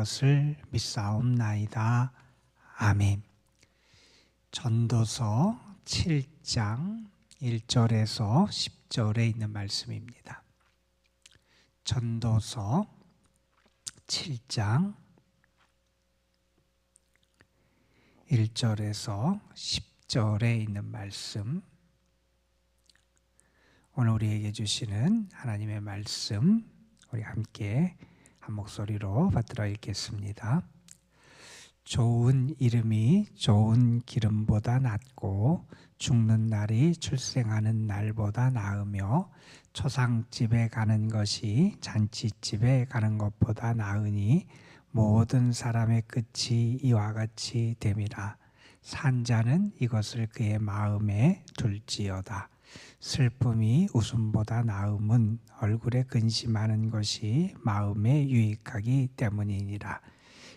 것을 믿사옵나이다. 아멘. 전도서 7장 1절에서 10절에 있는 말씀입니다. 전도서 7장 1절에서 10절에 있는 말씀, 오늘 우리에게 주시는 하나님의 말씀, 우리 함께 한 목소리로 받들어 읽겠습니다. 좋은 이름이 좋은 기름보다 낫고 죽는 날이 출생하는 날보다 나으며 초상집에 가는 것이 잔치집에 가는 것보다 나으니 모든 사람의 끝이 이와 같이 됨이라. 산자는 이것을 그의 마음에 둘지어다. 슬픔이 웃음보다 나음은 얼굴에 근심하는 것이 마음에 유익하기 때문이니라.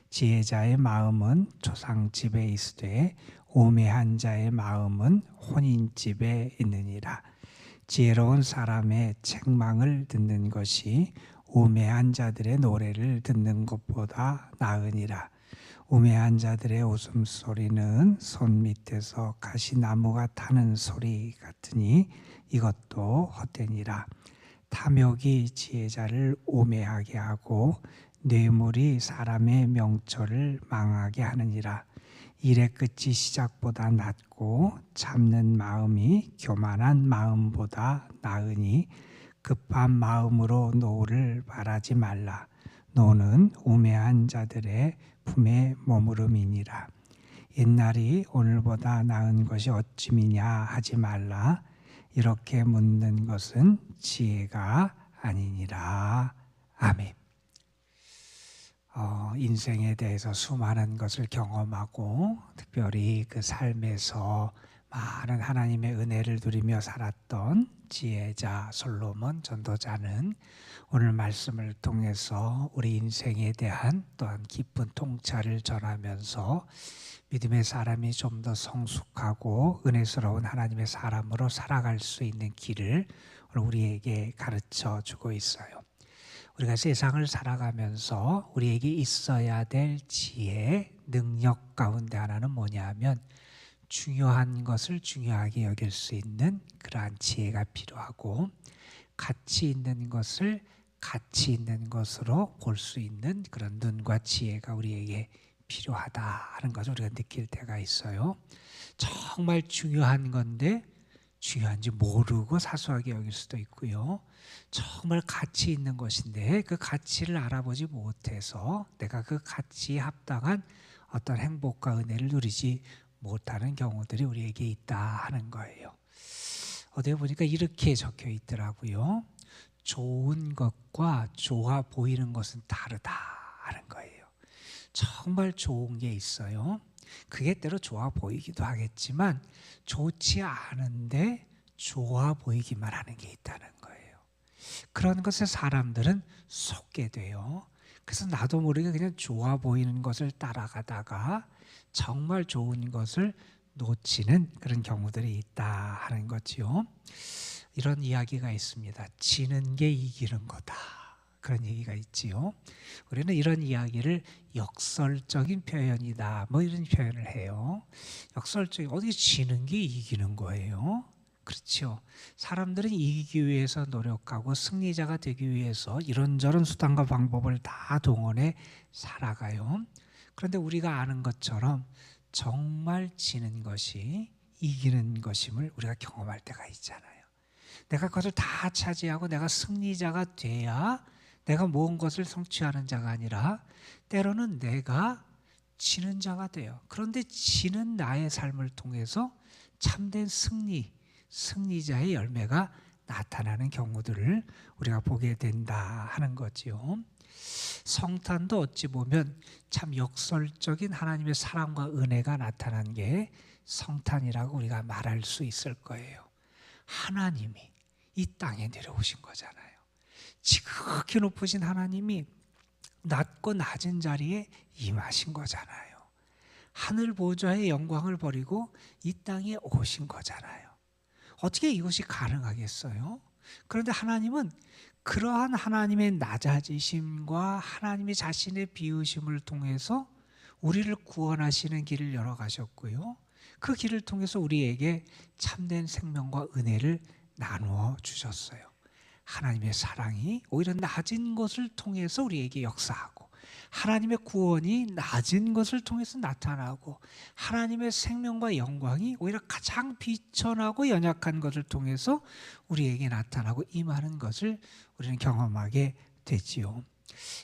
지혜자의 마음은 초상집에 있으되 우매한 자의 마음은 혼인집에 있느니라. 지혜로운 사람의 책망을 듣는 것이 우매한 자들의 노래를 듣는 것보다 나으니라. 우매한 자들의 웃음소리는 손 밑에서 가시나무가 타는 소리 같으니 이것도 헛되니라. 탐욕이 지혜자를 우매하게 하고 뇌물이 사람의 명철을 망하게 하느니라. 일의 끝이 시작보다 낫고 참는 마음이 교만한 마음보다 나으니 급한 마음으로 노를 바라지 말라. 노는 우매한 자들의 품에 머무름이니라. 옛날이 오늘보다 나은 것이 어찌미냐 하지 말라. 이렇게 묻는 것은 지혜가 아니니라. 아멘. 인생에 대해서 수많은 것을 경험하고 특별히 그 삶에서 많은 하나님의 은혜를 누리며 살았던 지혜자 솔로몬 전도자는 오늘 말씀을 통해서 우리 인생에 대한 또한 깊은 통찰을 전하면서 믿음의 사람이 좀 더 성숙하고 은혜스러운 하나님의 사람으로 살아갈 수 있는 길을 우리에게 가르쳐 주고 있어요. 우리가 세상을 살아가면서 우리에게 있어야 될 지혜, 능력 가운데 하나는 뭐냐 하면 중요한 것을 중요하게 여길 수 있는 그러한 지혜가 필요하고 가치 있는 것을 가치 있는 것으로 볼 수 있는 그런 눈과 지혜가 우리에게 필요하다 하는 것을 우리가 느낄 때가 있어요. 정말 중요한 건데 중요한지 모르고 사소하게 여길 수도 있고요. 정말 가치 있는 것인데 그 가치를 알아보지 못해서 내가 그 가치에 합당한 어떤 행복과 은혜를 누리지 못하는 경우들이 우리에게 있다 하는 거예요. 어디에 보니까 이렇게 적혀 있더라고요. 좋은 것과 좋아 보이는 것은 다르다 하는 거예요. 정말 좋은 게 있어요. 그게 때로 좋아 보이기도 하겠지만 좋지 않은데 좋아 보이기만 하는 게 있다는 거예요. 그런 것에 사람들은 속게 돼요. 그래서 나도 모르게 그냥 좋아 보이는 것을 따라가다가 정말 좋은 것을 놓치는 그런 경우들이 있다 하는 거지요. 이런 이야기가 있습니다. 지는 게 이기는 거다. 그런 얘기가 있지요. 우리는 이런 이야기를 역설적인 표현이다. 뭐 이런 표현을 해요. 역설적인, 어떻게 지는 게 이기는 거예요? 그렇죠. 사람들은 이기기 위해서 노력하고 승리자가 되기 위해서 이런저런 수단과 방법을 다 동원해 살아가요. 그런데 우리가 아는 것처럼 정말 지는 것이 이기는 것임을 우리가 경험할 때가 있잖아요. 내가 그것을 다 차지하고 내가 승리자가 돼야 내가 모은 것을 성취하는 자가 아니라 때로는 내가 지는 자가 돼요. 그런데 지는 나의 삶을 통해서 참된 승리자의 열매가 나타나는 경우들을 우리가 보게 된다 하는 거지요. 성탄도 어찌 보면 참 역설적인 하나님의 사랑과 은혜가 나타난 게 성탄이라고 우리가 말할 수 있을 거예요. 하나님이 이 땅에 내려오신 거잖아요. 지극히 높으신 하나님이 낮고 낮은 자리에 임하신 거잖아요. 하늘 보좌의 영광을 버리고 이 땅에 오신 거잖아요. 어떻게 이것이 가능하겠어요? 그런데 하나님은 그러한 하나님의 낮아지심과 하나님의 자신의 비우심을 통해서 우리를 구원하시는 길을 열어가셨고요. 그 길을 통해서 우리에게 참된 생명과 은혜를 나누어 주셨어요. 하나님의 사랑이 오히려 낮은 것을 통해서 우리에게 역사하고, 하나님의 구원이 낮은 것을 통해서 나타나고, 하나님의 생명과 영광이 오히려 가장 비천하고 연약한 것을 통해서 우리에게 나타나고 임하는 것을 우리는 경험하게 되지요.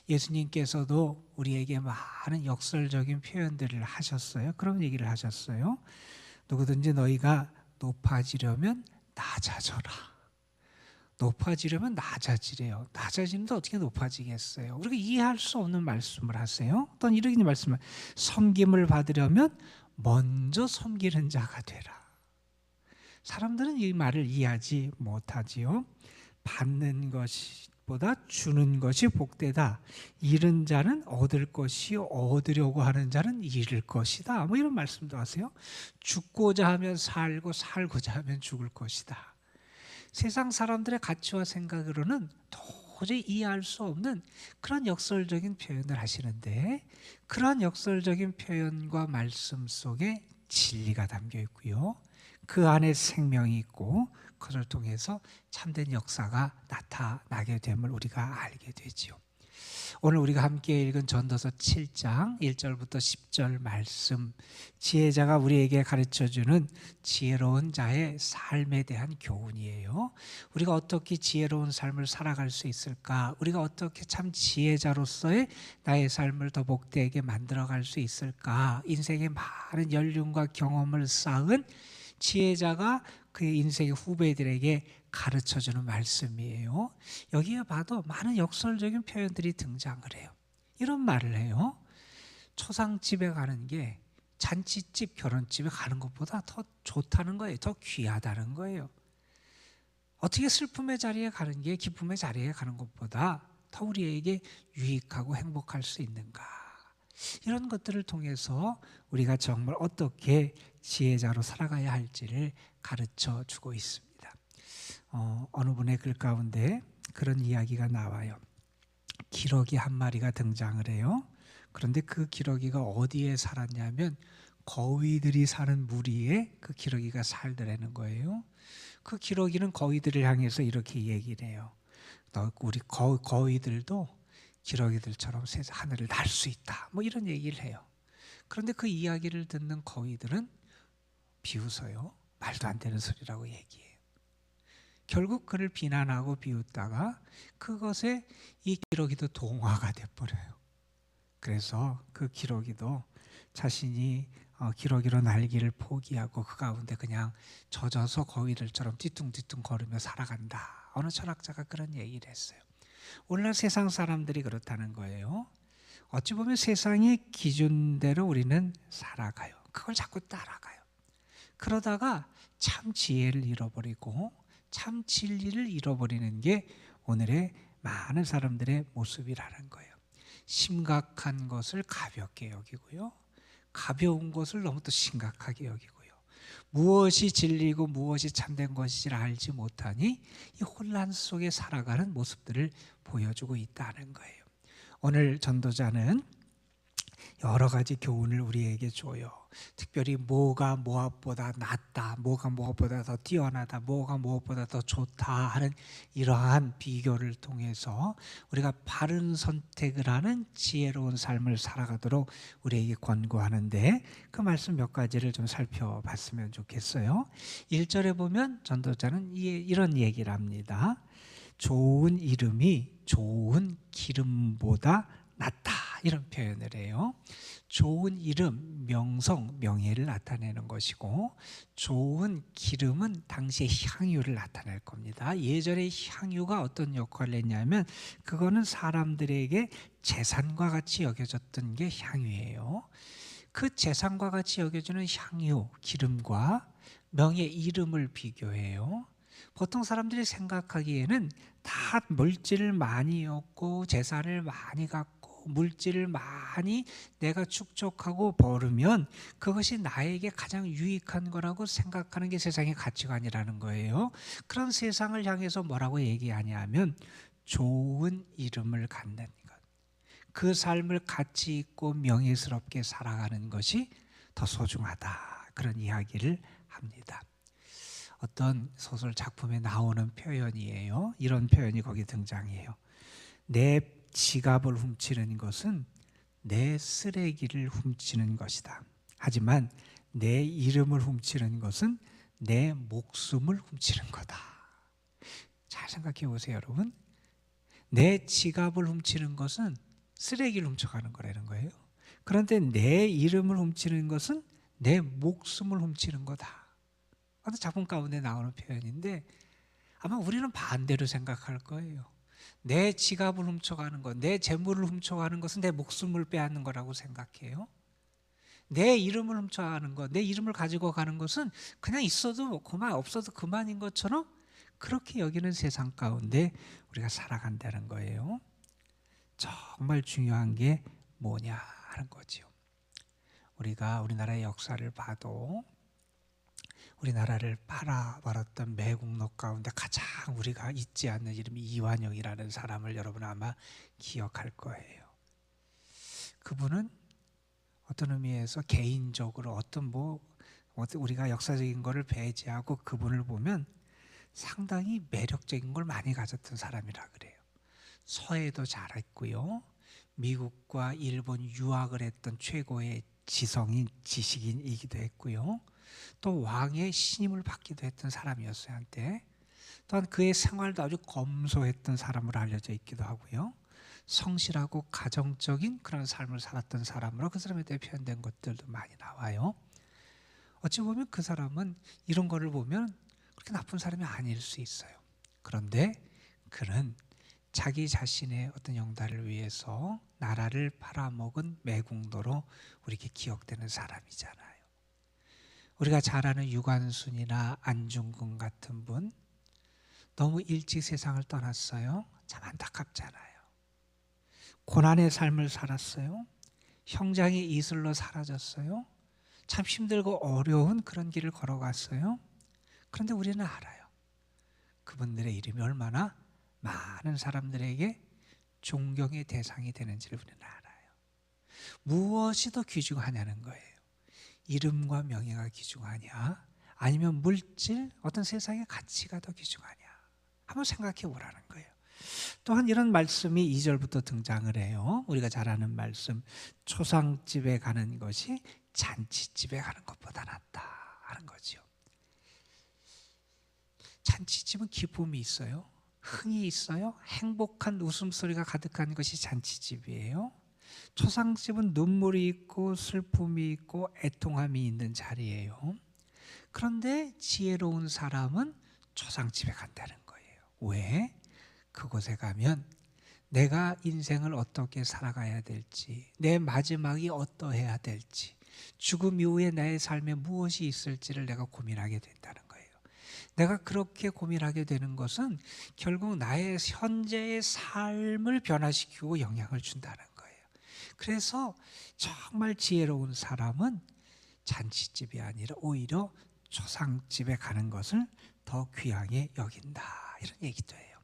예수님께서도 우리에게 많은 역설적인 표현들을 하셨어요. 그런 얘기를 하셨어요. 누구든지 너희가 높아지려면 낮아져라. 높아지려면 낮아지래요. 낮아지는데 어떻게 높아지겠어요? 우리가 이해할 수 없는 말씀을 하세요. 어떤 이런 말씀을, 섬김을 받으려면 먼저 섬기는 자가 되라. 사람들은 이 말을 이해하지 못하지요. 받는 것보다 주는 것이 복되다. 잃은 자는 얻을 것이요, 얻으려고 하는 자는 잃을 것이다. 뭐 이런 말씀도 하세요. 죽고자 하면 살고, 살고자 하면 죽을 것이다. 세상 사람들의 가치와 생각으로는 도저히 이해할 수 없는 그런 역설적인 표현을 하시는데, 그러한 역설적인 표현과 말씀 속에 진리가 담겨 있고요, 그 안에 생명이 있고, 그것을 통해서 참된 역사가 나타나게 됨을 우리가 알게 되지요. 오늘 우리가 함께 읽은 전도서 7장 1절부터 10절 말씀, 지혜자가 우리에게 가르쳐주는 지혜로운 자의 삶에 대한 교훈이에요. 우리가 어떻게 지혜로운 삶을 살아갈 수 있을까? 우리가 어떻게 참 지혜자로서의 나의 삶을 더 복되게 만들어갈 수 있을까? 인생의 많은 연륜과 경험을 쌓은 지혜자가 그의 인생의 후배들에게 가르쳐주는 말씀이에요. 여기에 봐도 많은 역설적인 표현들이 등장을 해요. 이런 말을 해요. 초상집에 가는 게 잔치집, 결혼집에 가는 것보다 더 좋다는 거예요. 더 귀하다는 거예요. 어떻게 슬픔의 자리에 가는 게 기쁨의 자리에 가는 것보다 더 우리에게 유익하고 행복할 수 있는가? 이런 것들을 통해서 우리가 정말 어떻게 지혜자로 살아가야 할지를 가르쳐 주고 있습니다. 어느 분의 글 가운데 그런 이야기가 나와요. 기러기 한 마리가 등장을 해요. 그런데 그 기러기가 어디에 살았냐면 거위들이 사는 무리에 그 기러기가 살더라는 거예요. 그 기러기는 거위들을 향해서 이렇게 얘기를 해요. 우리 거위들도 기러기들처럼 하늘을 날 수 있다. 뭐 이런 얘기를 해요. 그런데 그 이야기를 듣는 거위들은 비웃어요. 말도 안 되는 소리라고 얘기해요. 결국 그를 비난하고 비웃다가 그것에 이 기러기도 동화가 돼버려요. 그래서 그 기러기도 자신이 기러기로 날기를 포기하고 그 가운데 그냥 젖어서 거위들처럼 뒤뚱뒤뚱 걸으며 살아간다. 어느 철학자가 그런 얘기를 했어요. 오늘날 세상 사람들이 그렇다는 거예요. 어찌 보면 세상의 기준대로 우리는 살아가요. 그걸 자꾸 따라가요. 그러다가 참 지혜를 잃어버리고 참 진리를 잃어버리는 게 오늘의 많은 사람들의 모습이라는 거예요. 심각한 것을 가볍게 여기고요, 가벼운 것을 너무 또 심각하게 여기고요, 무엇이 진리고 무엇이 참된 것인지를 알지 못하니 이 혼란 속에 살아가는 모습들을 보여주고 있다는 거예요. 오늘 전도자는 여러 가지 교훈을 우리에게 줘요. 특별히 뭐가 무엇보다 낫다, 뭐가 무엇보다 더 뛰어나다, 뭐가 무엇보다 더 좋다 하는 이러한 비교를 통해서 우리가 바른 선택을 하는 지혜로운 삶을 살아가도록 우리에게 권고하는데, 그 말씀 몇 가지를 좀 살펴봤으면 좋겠어요. 1절에 보면 전도자는 이런 얘기를 합니다. 좋은 이름이 좋은 기름보다 낫다, 이런 표현을 해요. 좋은 이름, 명성, 명예를 나타내는 것이고, 좋은 기름은 당시의 향유를 나타낼 겁니다. 예전의 향유가 어떤 역할을 했냐면 그거는 사람들에게 재산과 같이 여겨졌던 게 향유예요. 그 재산과 같이 여겨지는 향유, 기름과 명예, 이름을 비교해요. 보통 사람들이 생각하기에는 다 물질을 많이 얻고 재산을 많이 갖고 물질을 많이 내가 축적하고 벌으면 그것이 나에게 가장 유익한 거라고 생각하는 게 세상의 가치관이라는 거예요. 그런 세상을 향해서 뭐라고 얘기하냐면 좋은 이름을 갖는 것, 그 삶을 가치 있고 명예스럽게 살아가는 것이 더 소중하다, 그런 이야기를 합니다. 어떤 소설 작품에 나오는 표현이에요. 이런 표현이 거기 등장해요. 내 지갑을 훔치는 것은 내 쓰레기를 훔치는 것이다. 하지만 내 이름을 훔치는 것은 내 목숨을 훔치는 거다. 잘 생각해 보세요, 여러분. 내 지갑을 훔치는 것은 쓰레기를 훔쳐가는 거라는 거예요. 그런데 내 이름을 훔치는 것은 내 목숨을 훔치는 거다. 어떤 작품 가운데 나오는 표현인데 아마 우리는 반대로 생각할 거예요. 내 지갑을 훔쳐가는 것, 내 재물을 훔쳐가는 것은 내 목숨을 빼앗는 거라고 생각해요. 내 이름을 훔쳐가는 것, 내 이름을 가지고 가는 것은 그냥 있어도 그만, 없어도 그만인 것처럼 그렇게 여기는 세상 가운데 우리가 살아간다는 거예요. 정말 중요한 게 뭐냐 하는 거죠. 우리가 우리나라의 역사를 봐도 우리나라를 팔아버렸던 매국노 가운데 가장 우리가 잊지 않는 이름이 이완용이라는 사람을 여러분 아마 기억할 거예요. 그분은 어떤 의미에서 개인적으로 어떤 우리가 역사적인 것을 배제하고 그분을 보면 상당히 매력적인 걸 많이 가졌던 사람이라 그래요. 서예도 잘했고요. 미국과 일본 유학을 했던 최고의 지성인 지식인이기도 했고요. 또 왕의 신임을 받기도 했던 사람이었어요, 한때. 또한 그의 생활도 아주 검소했던 사람으로 알려져 있기도 하고요. 성실하고 가정적인 그런 삶을 살았던 사람으로 그 사람에 대해 표현된 것들도 많이 나와요. 어찌 보면 그 사람은 이런 거를 보면 그렇게 나쁜 사람이 아닐 수 있어요. 그런데 그는 자기 자신의 어떤 영달을 위해서 나라를 팔아먹은 매국노로 우리에게 기억되는 사람이잖아요. 우리가 잘 아는 유관순이나 안중근 같은 분, 너무 일찍 세상을 떠났어요. 참 안타깝잖아요. 고난의 삶을 살았어요. 형장의 이슬로 사라졌어요. 참 힘들고 어려운 그런 길을 걸어갔어요. 그런데 우리는 알아요. 그분들의 이름이 얼마나 많은 사람들에게 존경의 대상이 되는지를 우리는 알아요. 무엇이 더 귀중하냐는 거예요. 이름과 명예가 귀중하냐, 아니면 물질, 어떤 세상의 가치가 더 귀중하냐, 한번 생각해 보라는 거예요. 또한 이런 말씀이 2절부터 등장을 해요. 우리가 잘 아는 말씀, 초상집에 가는 것이 잔치집에 가는 것보다 낫다 하는 거죠. 잔치집은 기쁨이 있어요. 흥이 있어요. 행복한 웃음소리가 가득한 것이 잔치집이에요. 초상집은 눈물이 있고 슬픔이 있고 애통함이 있는 자리예요. 그런데 지혜로운 사람은 초상집에 간다는 거예요. 왜? 그곳에 가면 내가 인생을 어떻게 살아가야 될지, 내 마지막이 어떠해야 될지, 죽음 이후에 나의 삶에 무엇이 있을지를 내가 고민하게 된다는 거예요. 내가 그렇게 고민하게 되는 것은 결국 나의 현재의 삶을 변화시키고 영향을 준다는 거예요. 그래서 정말 지혜로운 사람은 잔치집이 아니라 오히려 초상집에 가는 것을 더 귀하게 여긴다, 이런 얘기도 해요.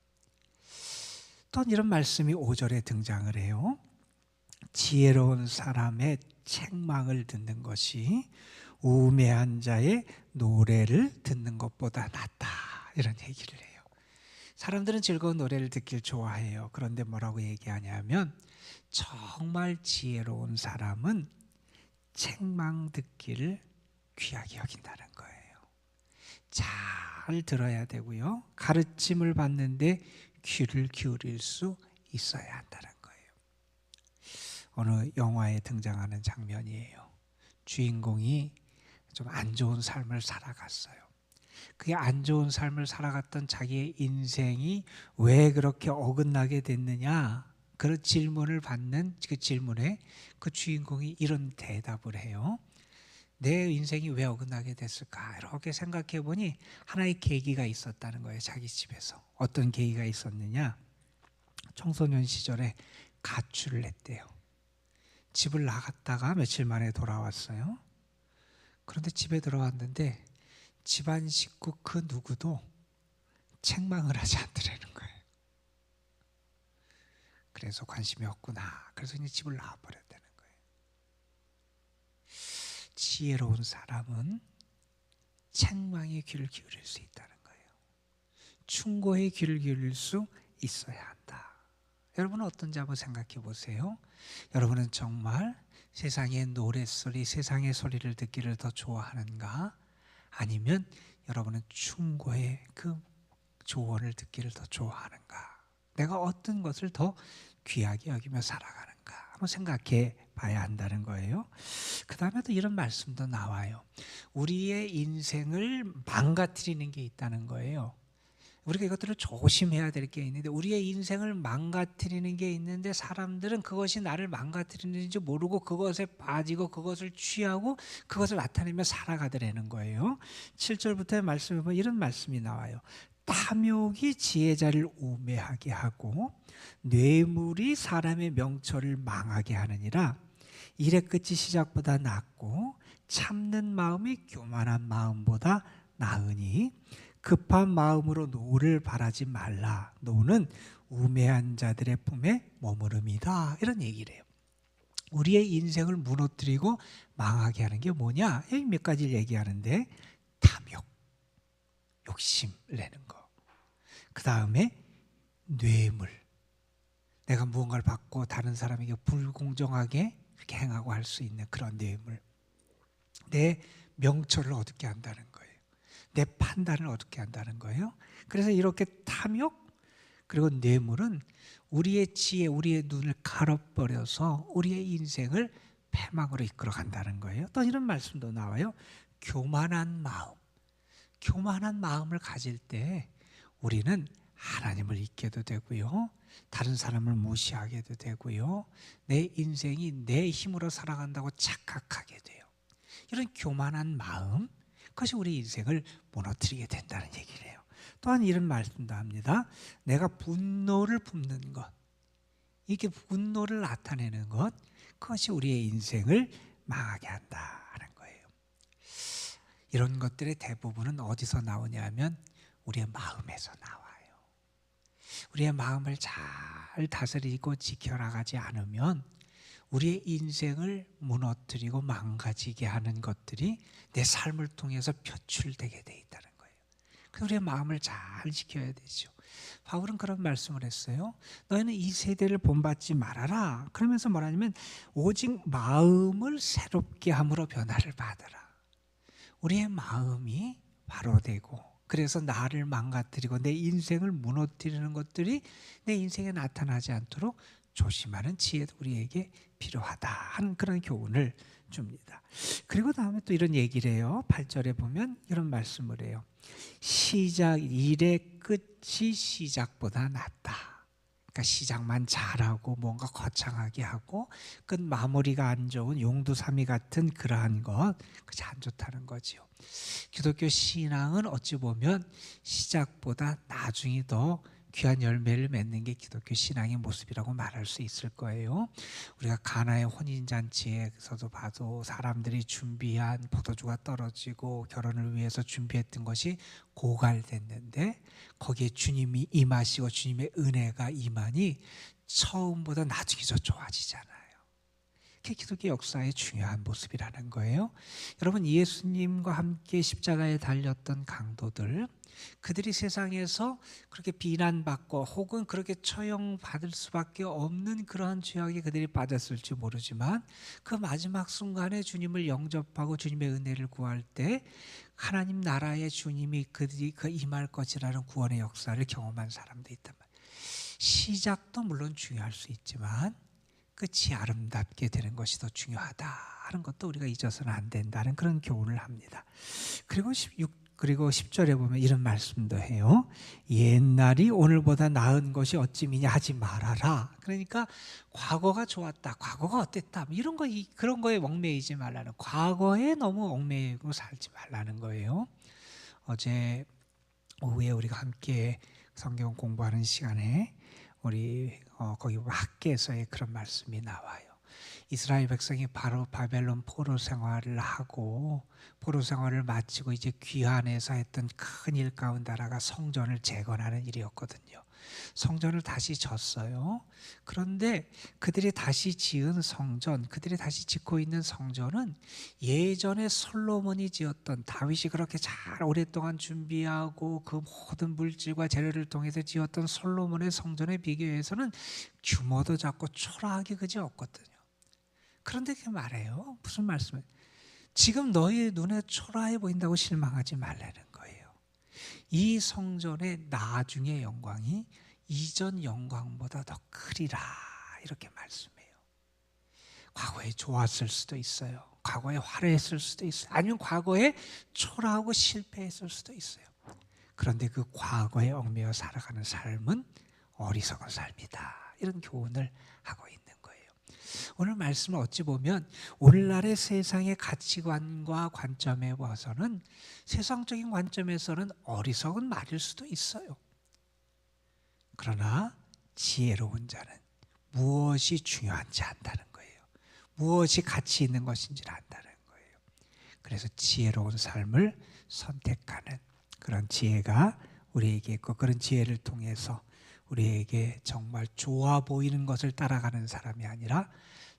또 이런 말씀이 5절에 등장을 해요. 지혜로운 사람의 책망을 듣는 것이 우매한 자의 노래를 듣는 것보다 낫다, 이런 얘기를 해요. 사람들은 즐거운 노래를 듣길 좋아해요. 그런데 뭐라고 얘기하냐면 정말 지혜로운 사람은 책망 듣기를 귀하게 여긴다는 거예요. 잘 들어야 되고요. 가르침을 받는데 귀를 기울일 수 있어야 한다는 거예요. 어느 영화에 등장하는 장면이에요. 주인공이 좀 안 좋은 삶을 살아갔어요. 그게 안 좋은 삶을 살아갔던 자기의 인생이 왜 그렇게 어긋나게 됐느냐, 그런 질문을 받는 그 질문에 그 주인공이 이런 대답을 해요. 내 인생이 왜 어긋나게 됐을까? 이렇게 생각해 보니 하나의 계기가 있었다는 거예요. 자기 집에서. 어떤 계기가 있었느냐? 청소년 시절에 가출을 했대요. 집을 나갔다가 며칠 만에 돌아왔어요. 그런데 집에 들어왔는데 집안 식구 그 누구도 책망을 하지 않더라는 거예요. 그래서 관심이 없구나. 그래서 이제 집을 나와버렸다는 거예요. 지혜로운 사람은 책망의 귀를 기울일 수 있다는 거예요. 충고의 귀를 기울일 수 있어야 한다. 여러분은 어떤지 한번 생각해 보세요. 여러분은 정말 세상의 노랫소리, 세상의 소리를 듣기를 더 좋아하는가? 아니면 여러분은 충고의 그 조언을 듣기를 더 좋아하는가? 내가 어떤 것을 더 귀하게 여기며 살아가는가? 한번 생각해 봐야 한다는 거예요. 그 다음에 또 이런 말씀도 나와요. 우리의 인생을 망가뜨리는 게 있다는 거예요. 우리가 이것들을 조심해야 될 게 있는데, 우리의 인생을 망가뜨리는 게 있는데 사람들은 그것이 나를 망가뜨리는지 모르고 그것에 빠지고 그것을 취하고 그것을 나타내며 살아가더라는 거예요. 7절부터의 말씀에 보면 이런 말씀이 나와요. 탐욕이 지혜자를 우매하게 하고 뇌물이 사람의 명철을 망하게 하느니라. 일의 끝이 시작보다 낫고 참는 마음이 교만한 마음보다 나으니 급한 마음으로 노를 바라지 말라. 노는 우매한 자들의 품에 머무름이다. 이런 얘기를 해요. 우리의 인생을 무너뜨리고 망하게 하는 게 뭐냐? 여기 몇 가지를 얘기하는데, 탐욕, 욕심을 내는 거. 그 다음에 뇌물, 내가 무언가를 받고 다른 사람에게 불공정하게 그렇게 행하고 할 수 있는 그런 뇌물. 내 명철을 얻게 한다는 거예요. 내 판단을 얻게 한다는 거예요. 그래서 이렇게 탐욕 그리고 뇌물은 우리의 지혜, 우리의 눈을 가려버려서 우리의 인생을 패망으로 이끌어 간다는 거예요. 또 이런 말씀도 나와요. 교만한 마음. 교만한 마음을 가질 때 우리는 하나님을 잊게도 되고요, 다른 사람을 무시하게도 되고요, 내 인생이 내 힘으로 살아간다고 착각하게 돼요. 이런 교만한 마음, 그것이 우리 인생을 무너뜨리게 된다는 얘기를 해요. 또한 이런 말씀도 합니다. 내가 분노를 품는 것, 이렇게 분노를 나타내는 것, 그것이 우리의 인생을 망하게 한다 하는 거예요. 이런 것들의 대부분은 어디서 나오냐면 우리의 마음에서 나와요. 우리의 마음을 잘 다스리고 지켜나가지 않으면 우리의 인생을 무너뜨리고 망가지게 하는 것들이 내 삶을 통해서 표출되게 돼 있다는 거예요. 그래서 우리의 마음을 잘 지켜야 되죠. 바울은 그런 말씀을 했어요. 너희는 이 세대를 본받지 말아라. 그러면서 뭐라냐면 오직 마음을 새롭게 함으로 변화를 받아라. 우리의 마음이 바로 되고, 그래서 나를 망가뜨리고 내 인생을 무너뜨리는 것들이 내 인생에 나타나지 않도록 조심하는 지혜도 우리에게 필요하다 하는 그런 교훈을 줍니다. 그리고 다음에 또 이런 얘기를 해요. 8절에 보면 이런 말씀을 해요. 일의 끝이 시작보다 낫다. 그러니까 시작만 잘하고 뭔가 거창하게 하고 끝 마무리가 안 좋은 용두사미 같은 그러한 것, 그것이 안 좋다는 거지요. 기독교 신앙은 어찌 보면 시작보다 나중이 더 귀한 열매를 맺는 게 기독교 신앙의 모습이라고 말할 수 있을 거예요. 우리가 가나의 혼인잔치에서도 봐도 사람들이 준비한 포도주가 떨어지고 결혼을 위해서 준비했던 것이 고갈됐는데 거기에 주님이 임하시고 주님의 은혜가 임하니 처음보다 나중에 더 좋아지잖아요. 그게 기독교 역사의 중요한 모습이라는 거예요. 여러분, 예수님과 함께 십자가에 달렸던 강도들, 그들이 세상에서 그렇게 비난받고 혹은 그렇게 처형받을 수밖에 없는 그러한 죄악에 그들이 빠졌을지 모르지만 그 마지막 순간에 주님을 영접하고 주님의 은혜를 구할 때 하나님 나라의 주님이 그들이 임할 것이라는 구원의 역사를 경험한 사람도 있단 말이에요. 시작도 물론 중요할 수 있지만 끝이 아름답게 되는 것이 더 중요하다 하는 것도 우리가 잊어서는 안 된다는 그런 교훈을 합니다. 그리고 10절에 보면 이런 말씀도 해요. 옛날이 오늘보다 나은 것이 어찌미냐 하지 말아라. 그러니까 과거가 좋았다, 과거가 어땠다, 이런 거, 그런 거에 얽매이지 말라는, 과거에 너무 얽매이고 살지 말라는 거예요. 어제 오후에 우리가 함께 성경 공부하는 시간에 우리 거기 학계에서의 그런 말씀이 나와요. 이스라엘 백성이 바로 바벨론 포로 생활을 하고 포로 생활을 마치고 이제 귀환해서 했던 큰 일 가운데 하나가 성전을 재건하는 일이었거든요. 성전을 다시 졌어요. 그런데 그들이 다시 지은 성전, 그들이 다시 짓고 있는 성전은 예전에 솔로몬이 지었던, 다윗이 그렇게 잘 오랫동안 준비하고 그 모든 물질과 재료를 통해서 지었던 솔로몬의 성전에 비교해서는 규모도 작고 초라하게 그지 없거든요. 그런데 그게 말해요. 무슨 말씀이에요? 지금 너희 눈에 초라해 보인다고 실망하지 말라는 거예요. 이 성전의 나중의 영광이 이전 영광보다 더 크리라, 이렇게 말씀해요. 과거에 좋았을 수도 있어요. 과거에 화려했을 수도 있어요. 아니면 과거에 초라하고 실패했을 수도 있어요. 그런데 그 과거에 얽매여 살아가는 삶은 어리석은 삶이다, 이런 교훈을 하고 있는 거예요. 오늘 말씀을 어찌 보면 오늘날의 세상의 가치관과 관점에 봐서는, 세상적인 관점에서는 어리석은 말일 수도 있어요. 그러나 지혜로운 자는 무엇이 중요한지 안다는 거예요. 무엇이 가치 있는 것인지를 안다는 거예요. 그래서 지혜로운 삶을 선택하는 그런 지혜가 우리에게 있고, 그런 지혜를 통해서 우리에게 정말 좋아 보이는 것을 따라가는 사람이 아니라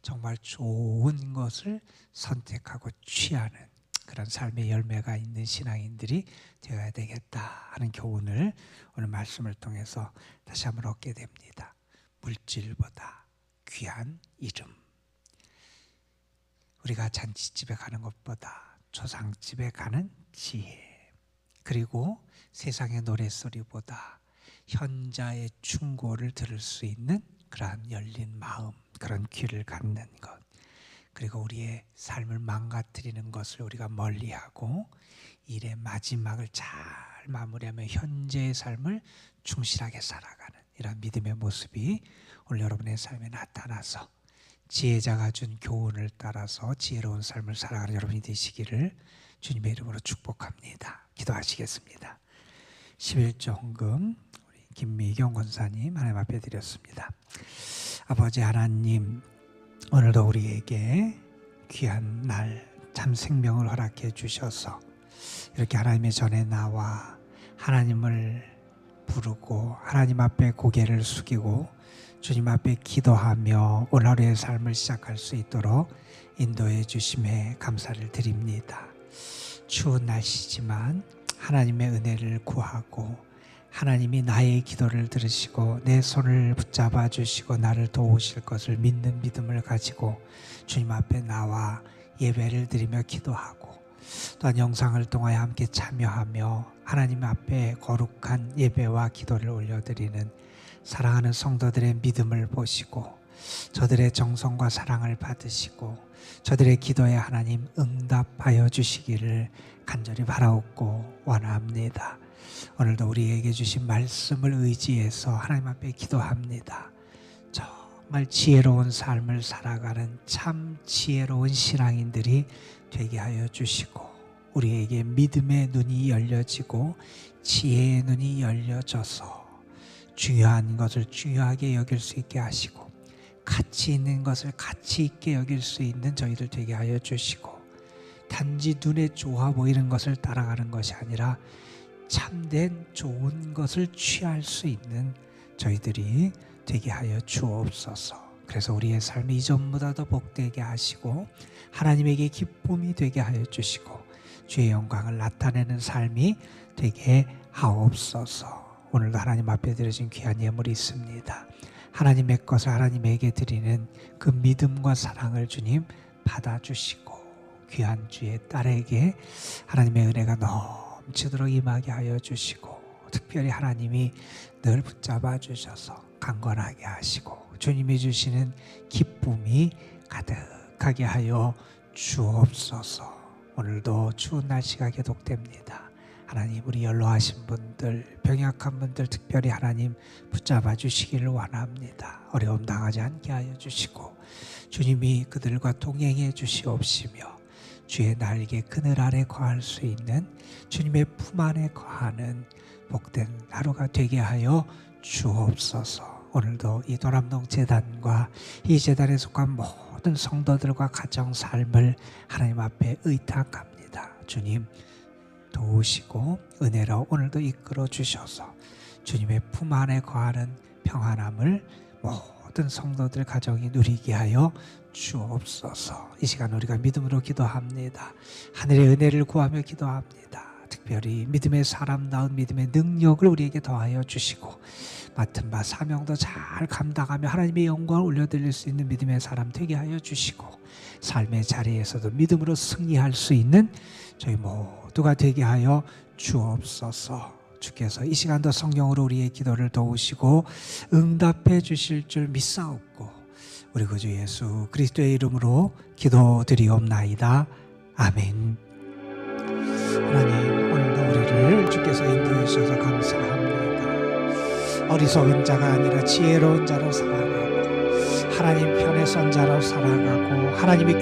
정말 좋은 것을 선택하고 취하는 그런 삶의 열매가 있는 신앙인들이 되어야 되겠다 하는 교훈을 오늘 말씀을 통해서 다시 한번 얻게 됩니다. 물질보다 귀한 이름. 우리가 잔치집에 가는 것보다 조상집에 가는 지혜, 그리고 세상의 노랫소리보다 현자의 충고를 들을 수 있는 그러한 열린 마음, 그런 귀를 갖는 것, 그리고 우리의 삶을 망가뜨리는 것을 우리가 멀리하고 일의 마지막을 잘 마무리하며 현재의 삶을 충실하게 살아가는 이런 믿음의 모습이 오늘 여러분의 삶에 나타나서 지혜자가 준 교훈을 따라서 지혜로운 삶을 살아가는 여러분이 되시기를 주님의 이름으로 축복합니다. 기도하시겠습니다. 11조 헌금 우리 김미경 권사님 하나님 앞에 드렸습니다. 아버지 하나님, 오늘도 우리에게 귀한 날 참 생명을 허락해 주셔서 이렇게 하나님의 전에 나와 하나님을 부르고 하나님 앞에 고개를 숙이고 주님 앞에 기도하며 오늘 하루의 삶을 시작할 수 있도록 인도해 주심에 감사를 드립니다. 추운 날씨지만 하나님의 은혜를 구하고 하나님이 나의 기도를 들으시고 내 손을 붙잡아 주시고 나를 도우실 것을 믿는 믿음을 가지고 주님 앞에 나와 예배를 드리며 기도하고, 또한 영상을 통하여 함께 참여하며 하나님 앞에 거룩한 예배와 기도를 올려드리는 사랑하는 성도들의 믿음을 보시고 저들의 정성과 사랑을 받으시고 저들의 기도에 하나님 응답하여 주시기를 간절히 바라옵고 원합니다. 오늘도 우리에게 주신 말씀을 의지해서 하나님 앞에 기도합니다. 정말 지혜로운 삶을 살아가는 참 지혜로운 신앙인들이 되게 하여 주시고 우리에게 믿음의 눈이 열려지고 지혜의 눈이 열려져서 중요한 것을 중요하게 여길 수 있게 하시고 가치 있는 것을 가치 있게 여길 수 있는 저희들 되게 하여 주시고, 단지 눈에 좋아 보이는 것을 따라가는 것이 아니라 참된 좋은 것을 취할 수 있는 저희들이 되게 하여 주옵소서. 그래서 우리의 삶이 이전보다 더 복되게 하시고 하나님에게 기쁨이 되게 하여 주시고 주의 영광을 나타내는 삶이 되게 하옵소서. 오늘도 하나님 앞에 드려진 귀한 예물이 있습니다. 하나님의 것을 하나님에게 드리는 그 믿음과 사랑을 주님 받아주시고 귀한 주의 딸에게 하나님의 은혜가 넘치도록 임하게 하여 주시고, 특별히 하나님이 늘 붙잡아 주셔서 강건하게 하시고 주님이 주시는 기쁨이 가득하게 하여 주옵소서. 오늘도 추운 날씨가 계속됩니다. 하나님, 우리 연로하신 분들, 병약한 분들 특별히 하나님 붙잡아 주시기를 원합니다. 어려움 당하지 않게 하여 주시고 주님이 그들과 동행해 주시옵시며 주의 날개 그늘 아래 거할 수 있는 주님의 품 안에 거하는 복된 하루가 되게 하여 주옵소서. 오늘도 이 도람동 재단과 이 재단에 속한 모든 성도들과 가정 삶을 하나님 앞에 의탁합니다. 주님 도우시고 은혜로 오늘도 이끌어 주셔서 주님의 품 안에 거하는 평안함을 모든 성도들 가정이 누리게 하여 주옵소서. 이 시간 우리가 믿음으로 기도합니다. 하늘의 은혜를 구하며 기도합니다. 특별히 믿음의 사람다운 믿음의 능력을 우리에게 더하여 주시고 맡은 바 사명도 잘 감당하며 하나님의 영광을 올려드릴 수 있는 믿음의 사람 되게 하여 주시고 삶의 자리에서도 믿음으로 승리할 수 있는 저희 모두가 되게 하여 주옵소서. 주께서 이 시간도 성령으로 우리의 기도를 도우시고 응답해 주실 줄 믿사옵고 우리 구주 예수 그리스도의 이름으로 기도드리옵나이다. 아멘. 하나님, 오늘도 우리를 주께서 인도해 주셔서 감사합니다. 어리석은 자가 아니라 지혜로운 자로 살아가고 하나님 편에 선 자로 살아가고 하나님의 귀에